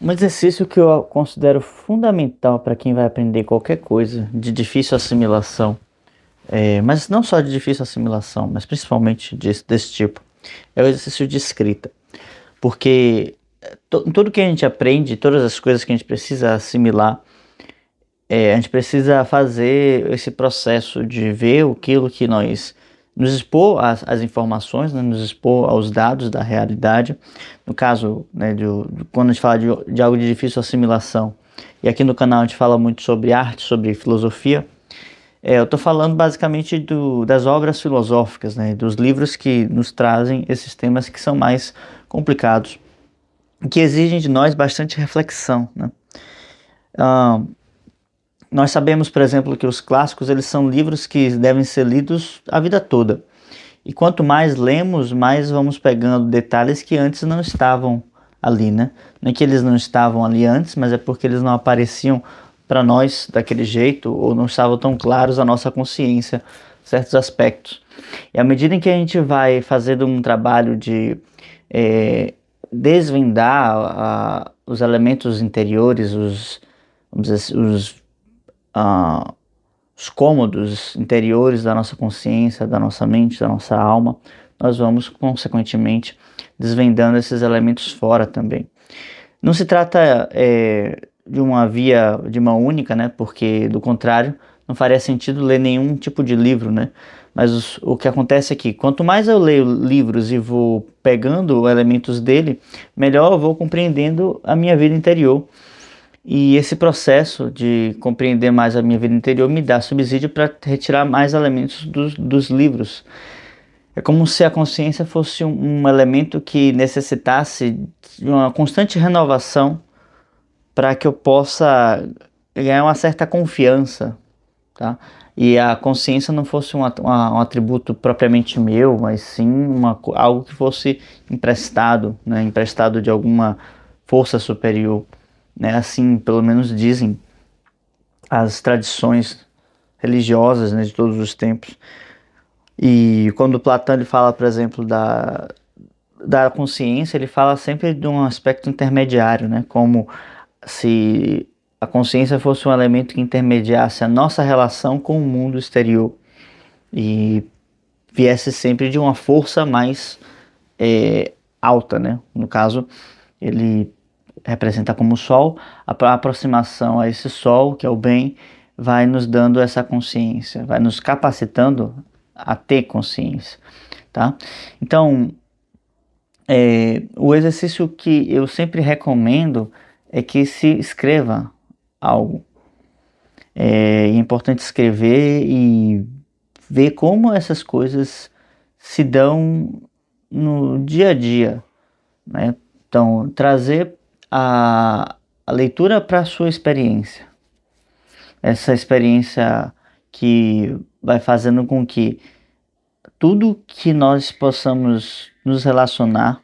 Um exercício que eu considero fundamental para quem vai aprender qualquer coisa de difícil assimilação, mas não só de difícil assimilação, mas principalmente desse tipo, é o exercício de escrita. Porque tudo que a gente aprende, todas as coisas que a gente precisa assimilar, a gente precisa fazer esse processo de ver aquilo que nós nos expor às informações, né, nos expor aos dados da realidade. No caso, né, quando a gente fala de algo de difícil assimilação, e aqui no canal a gente fala muito sobre arte, sobre filosofia, eu estou falando basicamente das obras filosóficas, né, dos livros que nos trazem esses temas que são mais complicados, que exigem de nós bastante reflexão, né? Ah, Nós sabemos, por exemplo, que os clássicos eles são livros que devem ser lidos a vida toda. E quanto mais lemos, mais vamos pegando detalhes que antes não estavam ali, né? Não é que eles não estavam ali antes, mas é porque eles não apareciam para nós daquele jeito ou não estavam tão claros à nossa consciência certos aspectos. E à medida em que a gente vai fazendo um trabalho de desvendar os elementos interiores, vamos dizer, ah, os cômodos interiores da nossa consciência, da nossa mente, da nossa alma, nós vamos consequentemente desvendando esses elementos fora também. Não se trata de uma via de mão única, né? Porque do contrário não faria sentido ler nenhum tipo de livro, né? Mas o que acontece é que quanto mais eu leio livros e vou pegando elementos dele, melhor eu vou compreendendo a minha vida interior. E esse processo de compreender mais a minha vida interior me dá subsídio para retirar mais elementos dos livros. É como se a consciência fosse um elemento que necessitasse de uma constante renovação para que eu possa ganhar uma certa confiança, tá? E a consciência não fosse um atributo propriamente meu, mas sim algo que fosse emprestado, né? Emprestado de alguma força superior, né? Assim, pelo menos dizem as tradições religiosas, né, de todos os tempos. E quando Platão ele fala, por exemplo, da consciência, ele fala sempre de um aspecto intermediário, né? Como se a consciência fosse um elemento que intermediasse a nossa relação com o mundo exterior e viesse sempre de uma força mais alta, né? No caso, ele representa como o Sol, a aproximação a esse Sol, que é o bem, vai nos dando essa consciência, vai nos capacitando a ter consciência, tá? Então, o exercício que eu sempre recomendo é que se escreva algo. É importante escrever e ver como essas coisas se dão no dia a dia, né? Então, trazer a leitura para a sua experiência. Essa experiência que vai fazendo com que tudo que nós possamos nos relacionar,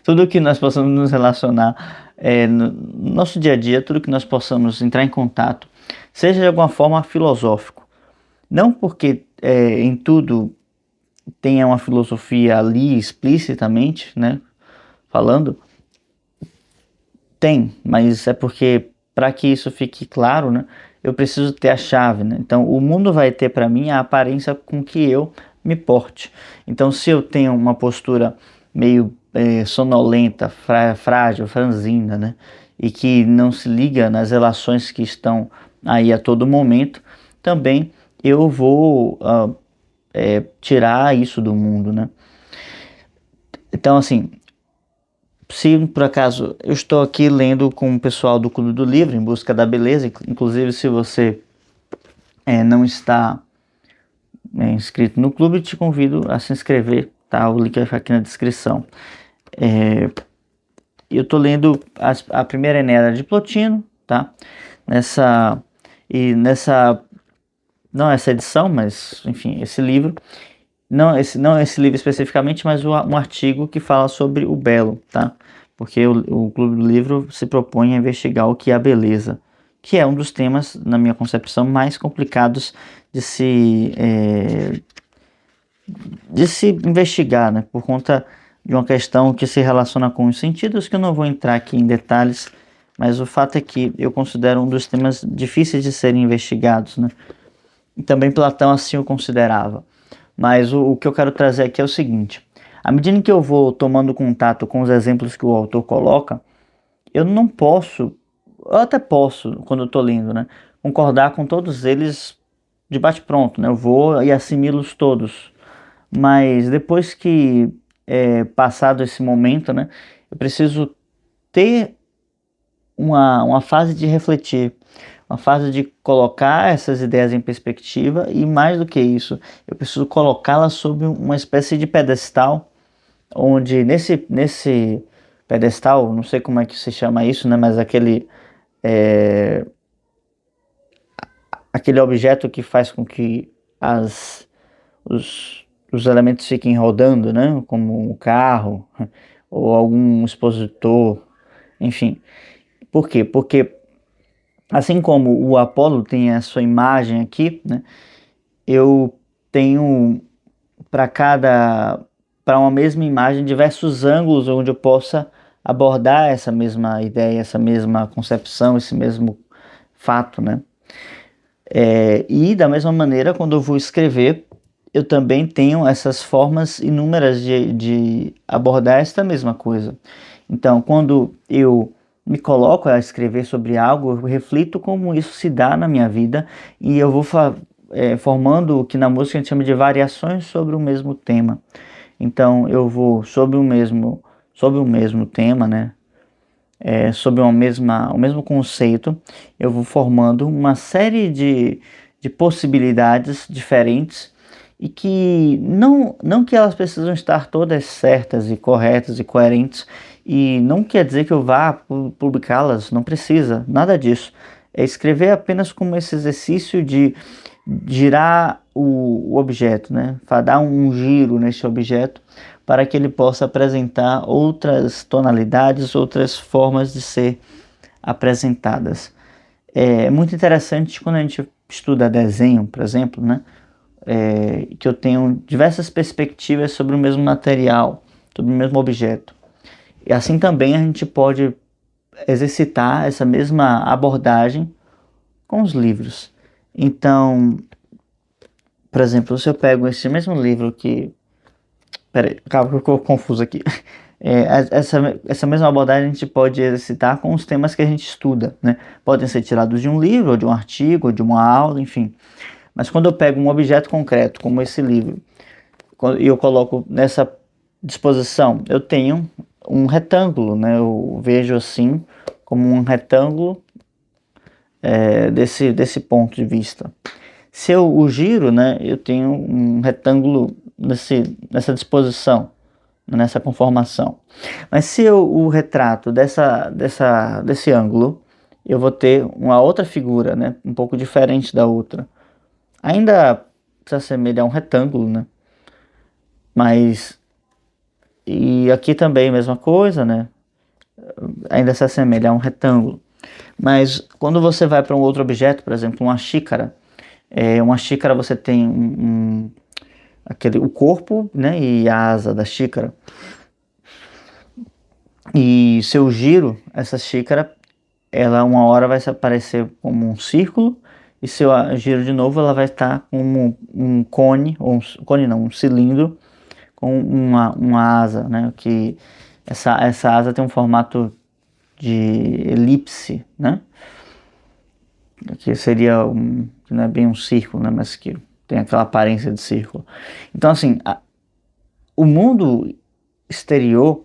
tudo que nós possamos nos relacionar no nosso dia a dia, tudo que nós possamos entrar em contato, seja de alguma forma filosófico. Não porque em tudo tenha uma filosofia ali explicitamente, né, falando, tem, mas é porque para que isso fique claro, né, eu preciso ter a chave, né? Então o mundo vai ter para mim a aparência com que eu me porte. Então se eu tenho uma postura meio sonolenta, frágil, franzina, né, e que não se liga nas relações que estão aí a todo momento, também eu vou tirar isso do mundo, né? Então assim, se por acaso eu estou aqui lendo com o pessoal do Clube do Livro, em busca da beleza, inclusive se você não está inscrito no clube, te convido a se inscrever, tá? O link vai ficar aqui na descrição. Eu estou lendo a primeira Enéada de Plotino, tá? Nessa, não essa edição, mas enfim, esse livro, não esse livro especificamente, mas um artigo que fala sobre o belo, tá? Porque o Clube do Livro se propõe a investigar o que é a beleza, que é um dos temas, na minha concepção, mais complicados de se investigar, né? Por conta de uma questão que se relaciona com os sentidos, que eu não vou entrar aqui em detalhes, mas o fato é que eu considero um dos temas difíceis de serem investigados, né? E também Platão assim o considerava. Mas o que eu quero trazer aqui é o seguinte: à medida que eu vou tomando contato com os exemplos que o autor coloca, eu não posso, eu até posso, quando eu estou lendo, né, concordar com todos eles de bate-pronto, né? Eu vou e assimilo-os todos. Mas depois que passado esse momento, né, eu preciso ter uma fase de refletir, uma fase de colocar essas ideias em perspectiva e, mais do que isso, eu preciso colocá-las sob uma espécie de pedestal, onde nesse pedestal, não sei como é que se chama isso, né, mas é, aquele objeto que faz com que os elementos fiquem rodando, né, como um carro ou algum expositor, enfim. Por quê? Porque assim como o Apolo tem a sua imagem aqui, né, eu tenho para para uma mesma imagem, diversos ângulos onde eu possa abordar essa mesma ideia, essa mesma concepção, esse mesmo fato, né? E da mesma maneira, quando eu vou escrever, eu também tenho essas formas inúmeras de abordar esta mesma coisa. Então, quando eu me coloco a escrever sobre algo, eu reflito como isso se dá na minha vida e eu vou formando o que na música a gente chama de variações sobre o mesmo tema. Então, eu vou sobre o mesmo tema, né? Sobre o mesmo conceito, eu vou formando uma série de possibilidades diferentes e que não que elas precisam estar todas certas e corretas e coerentes, e não quer dizer que eu vá publicá-las, não precisa, nada disso. É escrever apenas como esse exercício de girar o objeto, né? Dar um giro nesse objeto para que ele possa apresentar outras tonalidades, outras formas de ser apresentadas. É muito interessante quando a gente estuda desenho, por exemplo, né? Que eu tenho diversas perspectivas sobre o mesmo material, sobre o mesmo objeto. E assim também a gente pode exercitar essa mesma abordagem com os livros. Então, por exemplo, se eu pego esse mesmo livro que... Peraí, acaba que eu ficou confuso aqui. Essa mesma abordagem a gente pode exercitar com os temas que a gente estuda, né? Podem ser tirados de um livro, ou de um artigo, ou de uma aula, enfim. Mas quando eu pego um objeto concreto, como esse livro, e eu coloco nessa disposição, eu tenho um retângulo, né? Eu vejo assim como um retângulo desse ponto de vista. Se eu o giro, né, eu tenho um retângulo nessa disposição, nessa conformação. Mas se eu o retrato desse ângulo, eu vou ter uma outra figura, né, um pouco diferente da outra. Ainda se assemelha a um retângulo, né? Mas e aqui também a mesma coisa, né? Ainda se assemelha a um retângulo. Mas quando você vai para um outro objeto, por exemplo, uma xícara você tem o corpo, né, e a asa da xícara. E se eu giro essa xícara, ela uma hora vai se aparecer como um círculo, e se eu giro de novo, ela vai estar como um cone, ou um cilindro com uma asa, né? Que essa asa tem um formato de elipse, né? Que seria que não é bem um círculo, né? Mas que tem aquela aparência de círculo. Então, assim, o mundo exterior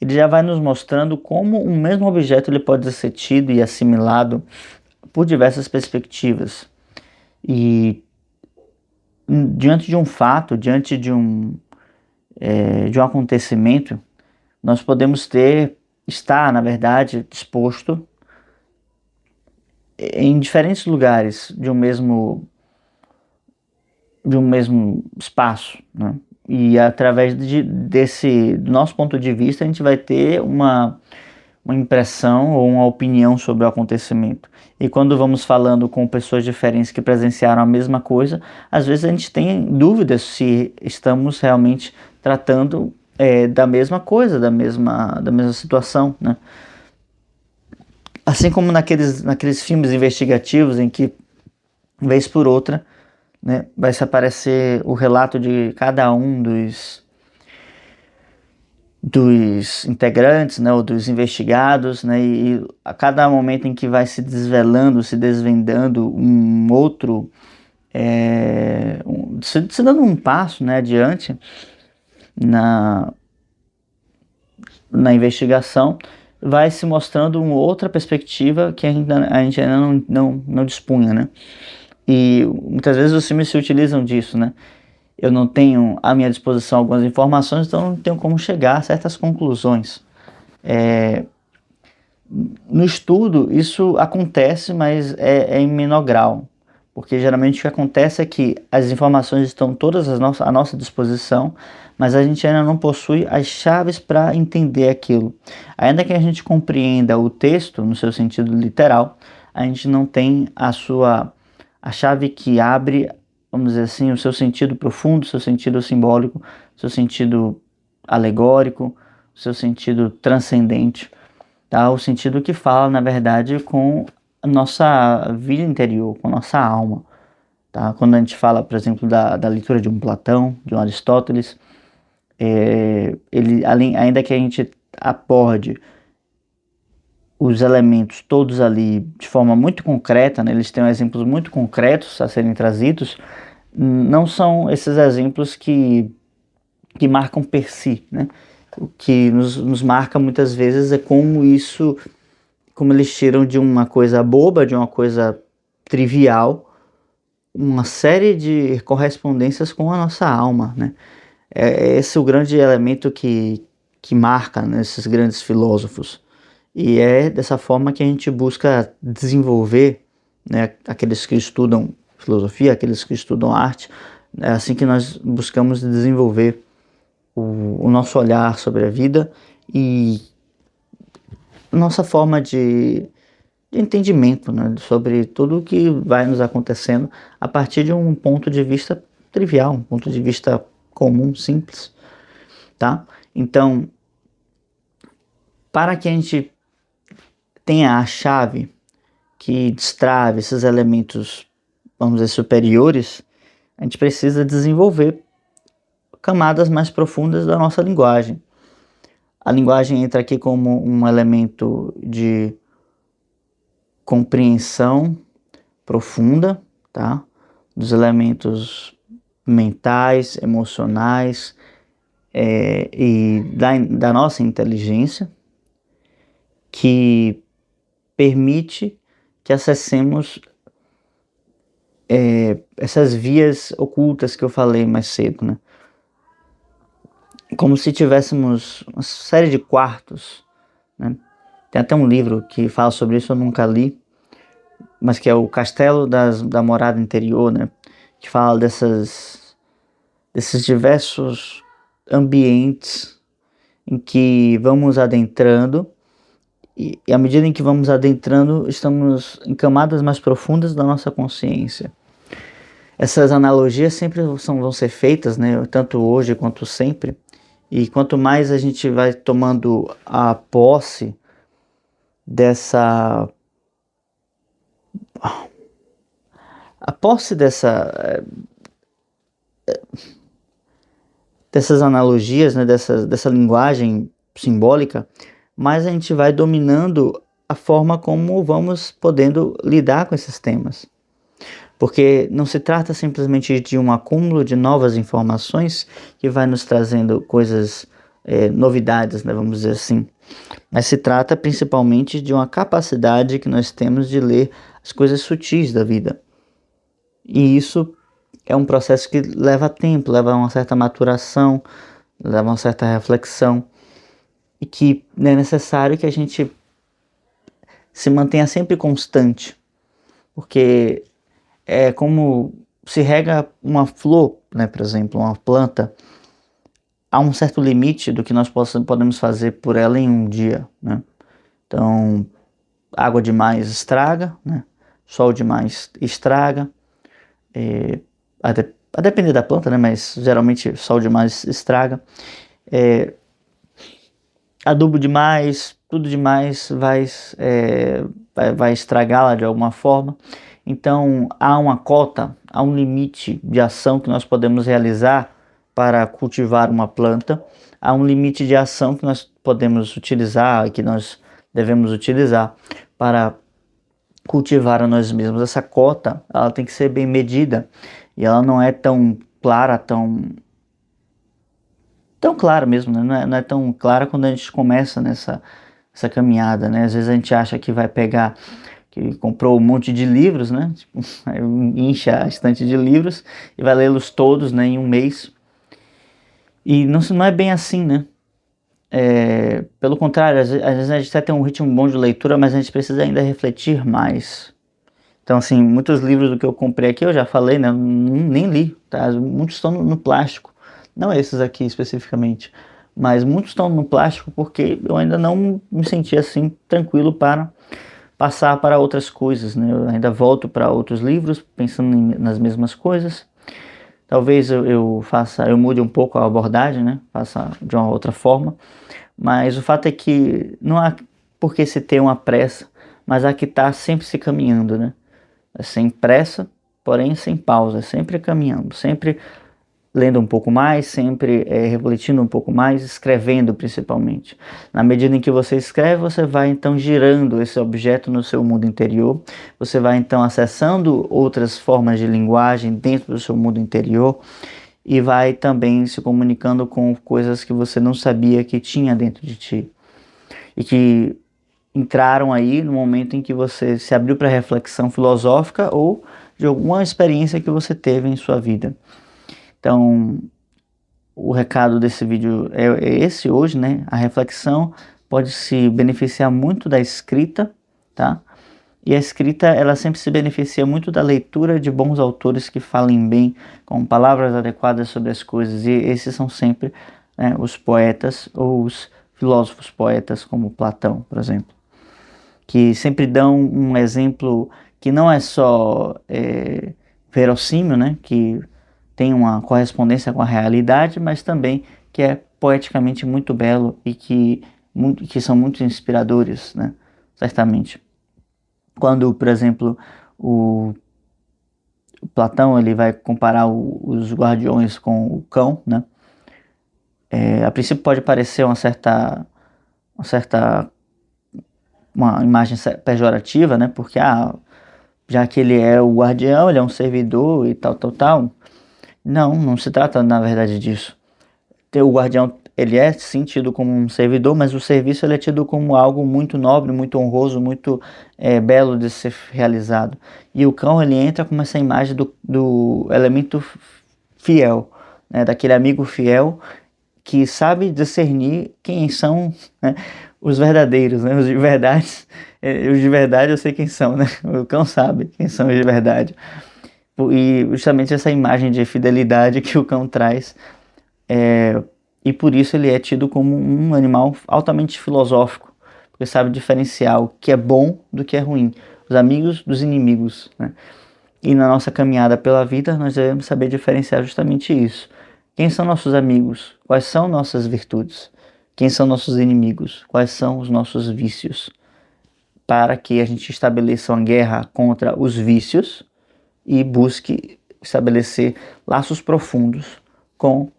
ele já vai nos mostrando como um mesmo objeto ele pode ser tido e assimilado por diversas perspectivas. E diante de um fato, diante de um acontecimento, nós podemos estar, na verdade, disposto em diferentes lugares de um mesmo espaço, né? E através do nosso ponto de vista, a gente vai ter uma impressão ou uma opinião sobre o acontecimento. E quando vamos falando com pessoas diferentes que presenciaram a mesma coisa, às vezes a gente tem dúvidas se estamos realmente tratando da mesma coisa, da mesma situação, né? Assim como naqueles filmes investigativos em que, vez por outra, né, vai se aparecer o relato de cada um dos integrantes, né, ou dos investigados, né, e a cada momento em que vai se desvelando, se desvendando um outro, se dando um passo, né, adiante na, na investigação, vai se mostrando uma outra perspectiva que a gente ainda não dispunha, né? E muitas vezes os filmes se utilizam disso, né? Eu não tenho à minha disposição algumas informações, então não tenho como chegar a certas conclusões. No estudo, isso acontece, mas é em menor grau, porque geralmente o que acontece é que as informações estão todas à nossa disposição, mas a gente ainda não possui as chaves para entender aquilo. Ainda que a gente compreenda o texto no seu sentido literal, a gente não tem a chave que abre, vamos dizer assim, o seu sentido profundo, o seu sentido simbólico, o seu sentido alegórico, o seu sentido transcendente, tá? O sentido que fala, na verdade, com a nossa vida interior, com a nossa alma, tá? Quando a gente fala, por exemplo, da leitura de um Platão, de um Aristóteles, ainda que a gente aborde os elementos todos ali de forma muito concreta, né? Eles têm exemplos muito concretos a serem trazidos, não são esses exemplos que marcam per si, né? O que nos marca muitas vezes é como eles tiram de uma coisa boba, de uma coisa trivial, uma série de correspondências com a nossa alma, né? É esse o grande elemento que marca, né, esses grandes filósofos. E é dessa forma que a gente busca desenvolver, né, aqueles que estudam filosofia, aqueles que estudam arte, é assim que nós buscamos desenvolver o nosso olhar sobre a vida e nossa forma de entendimento, né, sobre tudo o que vai nos acontecendo a partir de um ponto de vista trivial, um ponto de vista comum, simples, tá? Então, para que a gente tenha a chave que destrave esses elementos, vamos dizer, superiores, a gente precisa desenvolver camadas mais profundas da nossa linguagem. A linguagem entra aqui como um elemento de compreensão profunda, tá? Dos elementos mentais, emocionais e da nossa inteligência, que permite que acessemos essas vias ocultas que eu falei mais cedo, né? Como se tivéssemos uma série de quartos, né? Tem até um livro que fala sobre isso, eu nunca li, mas que é o Castelo da Morada Interior, né? Que fala desses diversos ambientes em que vamos adentrando e à medida em que vamos adentrando, estamos em camadas mais profundas da nossa consciência. Essas analogias sempre vão ser feitas, né? Tanto hoje quanto sempre. E quanto mais a gente vai tomando a posse dessa a posse dessas analogias, né, dessa linguagem simbólica, mais a gente vai dominando a forma como vamos podendo lidar com esses temas. Porque não se trata simplesmente de um acúmulo de novas informações que vai nos trazendo coisas, novidades, né, vamos dizer assim. Mas se trata principalmente de uma capacidade que nós temos de ler as coisas sutis da vida. E isso é um processo que leva tempo, leva a uma certa maturação, leva a uma certa reflexão. E que é necessário que a gente se mantenha sempre constante. Porque é como se rega uma flor, né, por exemplo, uma planta, há um certo limite do que nós podemos fazer por ela em um dia, né? Então, água demais estraga, né? Sol demais estraga, a depender da planta, né? Mas geralmente sol demais estraga. Adubo demais, tudo demais vai estragá-la de alguma forma. Então há uma cota, há um limite de ação que nós podemos realizar para cultivar uma planta, há um limite de ação que nós podemos utilizar, que nós devemos utilizar para cultivar a nós mesmos. Essa cota, ela tem que ser bem medida e ela não é tão clara, tão clara mesmo, né? Não é tão clara quando a gente começa essa caminhada, né? Às vezes a gente acha que vai pegar, que comprou um monte de livros, né? Tipo, incha a estante de livros e vai lê-los todos, né, em um mês. E não é bem assim, né? Pelo contrário, às vezes a gente até tem um ritmo bom de leitura, mas a gente precisa ainda refletir mais. Então, assim, muitos livros do que eu comprei aqui, eu já falei, né? Nem li, tá? Muitos estão no plástico. Não esses aqui especificamente, mas muitos estão no plástico porque eu ainda não me senti assim tranquilo para passar para outras coisas, né? Eu ainda volto para outros livros pensando nas mesmas coisas. Talvez eu mude um pouco a abordagem, né? Faça de uma outra forma. Mas o fato é que não há por que se ter uma pressa, mas há que estar sempre se caminhando, né? Sem pressa, porém sem pausa, sempre caminhando, sempre lendo um pouco mais, sempre refletindo um pouco mais, escrevendo principalmente. Na medida em que você escreve, você vai então girando esse objeto no seu mundo interior, você vai então acessando outras formas de linguagem dentro do seu mundo interior e vai também se comunicando com coisas que você não sabia que tinha dentro de ti e que entraram aí no momento em que você se abriu para reflexão filosófica ou de alguma experiência que você teve em sua vida. Então, o recado desse vídeo é esse hoje, né? A reflexão pode se beneficiar muito da escrita, tá? E a escrita, ela sempre se beneficia muito da leitura de bons autores que falem bem, com palavras adequadas sobre as coisas. E esses são sempre, né, os poetas ou os filósofos poetas, como Platão, por exemplo, que sempre dão um exemplo que não é só verossímil, né? Que tem uma correspondência com a realidade, mas também que é poeticamente muito belo e que são muito inspiradores, né? Certamente. Quando, por exemplo, o Platão ele vai comparar os guardiões com o cão, né? A princípio pode parecer uma imagem pejorativa, né? Porque já que ele é o guardião, ele é um servidor e tal. Não se trata na verdade disso. O guardião, ele é sim tido como um servidor, mas o serviço ele é tido como algo muito nobre, muito honroso, muito belo de ser realizado. E o cão, ele entra com essa imagem do elemento fiel, né? Daquele amigo fiel que sabe discernir quem são, né, os verdadeiros, né? Os de verdade, os de verdade eu sei quem são, né? O cão sabe quem são os de verdade. E justamente essa imagem de fidelidade que o cão traz, e por isso ele é tido como um animal altamente filosófico, porque sabe diferenciar o que é bom do que é ruim, os amigos dos inimigos, né? E na nossa caminhada pela vida nós devemos saber diferenciar justamente isso. Quem são nossos amigos? Quais são nossas virtudes? Quem são nossos inimigos? Quais são os nossos vícios? Para que a gente estabeleça uma guerra contra os vícios e busque estabelecer laços profundos com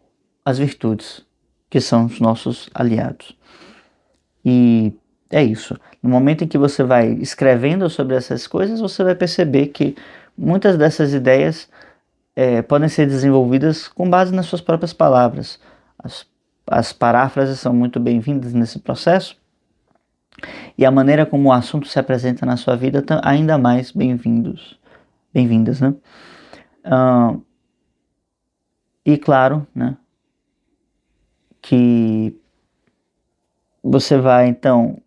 as virtudes, que são os nossos aliados. E é isso. No momento em que você vai escrevendo sobre essas coisas, você vai perceber que muitas dessas ideias podem ser desenvolvidas com base nas suas próprias palavras. As paráfrases são muito bem-vindas nesse processo, e a maneira como o assunto se apresenta na sua vida ainda mais bem-vindas, né? E claro, né, que você vai então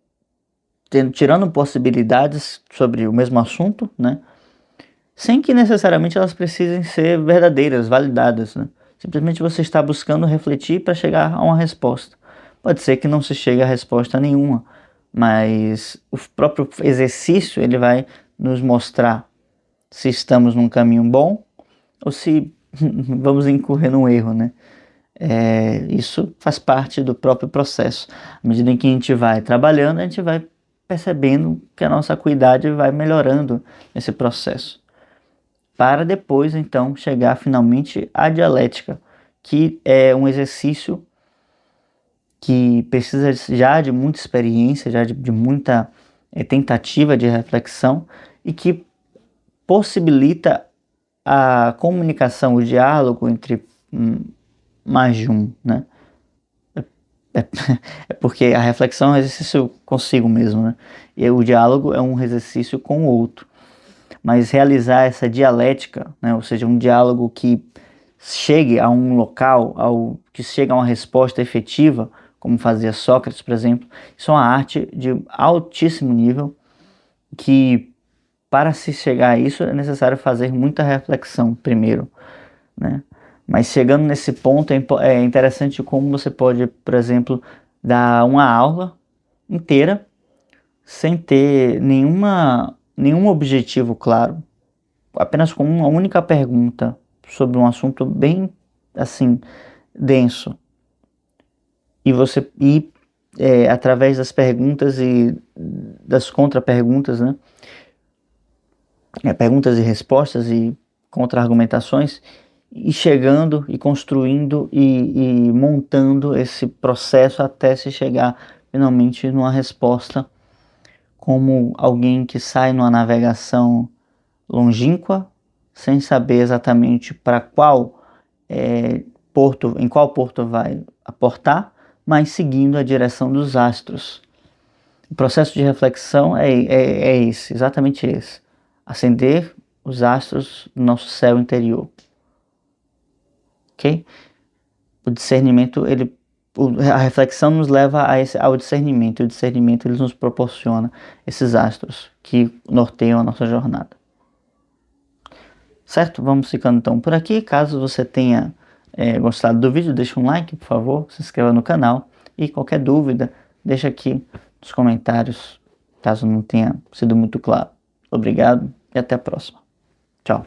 tirando possibilidades sobre o mesmo assunto, né, sem que necessariamente elas precisem ser verdadeiras, validadas, né? Simplesmente você está buscando refletir para chegar a uma resposta. Pode ser que não se chegue a resposta nenhuma, mas o próprio exercício ele vai nos mostrar se estamos num caminho bom ou se vamos incorrer num erro, né? Isso faz parte do próprio processo. À medida em que a gente vai trabalhando, a gente vai percebendo que a nossa acuidade vai melhorando nesse processo, para depois então chegar finalmente à dialética, que é um exercício que precisa já de muita experiência, já de muita tentativa de reflexão, e que possibilita a comunicação, o diálogo entre mais de um, né? É, é porque a reflexão é um exercício consigo mesmo, né? E o diálogo é um exercício com o outro. Mas realizar essa dialética, né? Ou seja, um diálogo que chegue a um local, que chegue a uma resposta efetiva, como fazia Sócrates, por exemplo, isso é uma arte de altíssimo nível, que para se chegar a isso é necessário fazer muita reflexão primeiro, né? Mas chegando nesse ponto é interessante como você pode, por exemplo, dar uma aula inteira sem ter nenhum objetivo claro, apenas com uma única pergunta sobre um assunto bem assim denso, e você através das perguntas e das contraperguntas, né? Perguntas e respostas e contra-argumentações, e chegando e construindo e montando esse processo até se chegar finalmente numa resposta, como alguém que sai numa navegação longínqua, sem saber exatamente para qual porto, em qual porto vai aportar, mas seguindo a direção dos astros. O processo de reflexão é esse, exatamente esse: acender os astros do nosso céu interior. Ok? O discernimento, a reflexão nos leva ao discernimento, e o discernimento ele nos proporciona esses astros que norteiam a nossa jornada. Certo? Vamos ficando então por aqui. Caso você tenha gostado do vídeo, deixa um like, por favor, se inscreva no canal, e qualquer dúvida, deixa aqui nos comentários, caso não tenha sido muito claro. Obrigado e até a próxima. Tchau.